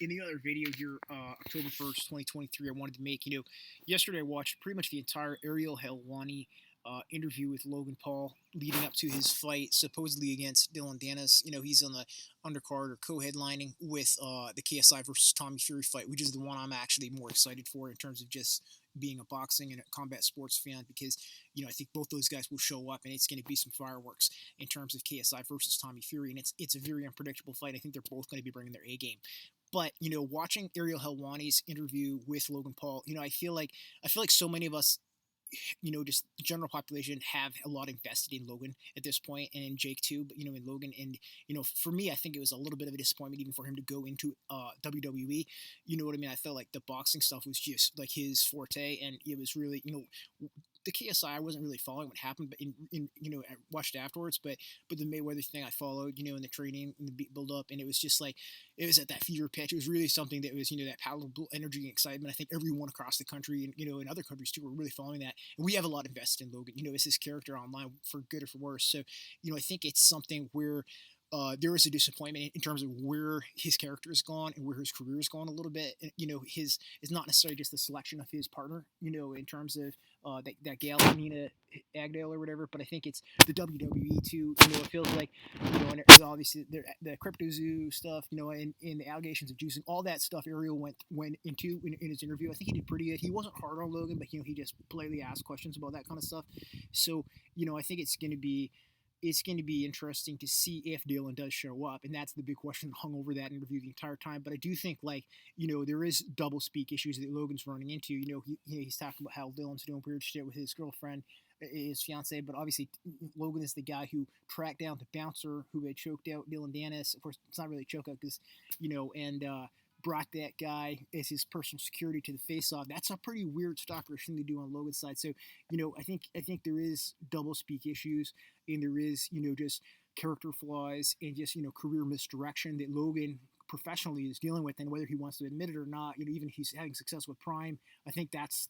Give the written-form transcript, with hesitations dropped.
in the other video here, October 1st, 2023, I wanted to make, yesterday I watched pretty much the entire Ariel Helwani interview with Logan Paul leading up to his fight, supposedly against Dillon Danis. He's on the undercard or co-headlining with the KSI versus Tommy Fury fight, which is the one I'm actually more excited for in terms of just being a boxing and a combat sports fan because, I think both those guys will show up and it's going to be some fireworks in terms of KSI versus Tommy Fury. And it's a very unpredictable fight. I think they're both going to be bringing their A game. But watching Ariel Helwani's interview with Logan Paul, I feel like so many of us, just the general population have a lot invested in Logan at this point and in Jake too, but in Logan. And for me, I think it was a little bit of a disappointment even for him to go into WWE. You know what I mean? I felt like the boxing stuff was just like his forte, and it was really, the KSI I wasn't really following what happened, but I watched afterwards. But the Mayweather thing I followed, in the training and the build up, and it was just like it was at that fever pitch. It was really something that was that palatable energy and excitement. I think everyone across the country and in other countries too were really following that, and we have a lot invested in Logan. It's his character online for good or for worse. So I think it's something where there was a disappointment in terms of where his character has gone and where his career has gone a little bit. And, his is not necessarily just the selection of his partner, in terms of that gal, Nina Agdale or whatever, but I think it's the WWE too. It feels like, and obviously the Crypto Zoo stuff, and the allegations of juicing, all that stuff Ariel went into in his interview. I think he did pretty good. He wasn't hard on Logan, but, he just politely asked questions about that kind of stuff. So, I think it's going to be interesting to see if Dillon does show up, and that's the big question that hung over that interview the entire time. But I do think, there is double speak issues that Logan's running into. He's talking about how Dillon's doing weird shit with his girlfriend, his fiance, but obviously Logan is the guy who tracked down the bouncer who had choked out Dillon Danis. Of course, it's not really a choke out because, and brought that guy as his personal security to the face-off. That's a pretty weird stalkerish thing to do on Logan's side. So, I think there is double speak issues, and there is, just character flaws and just, career misdirection that Logan professionally is dealing with, and whether he wants to admit it or not, even if he's having success with Prime, I think that's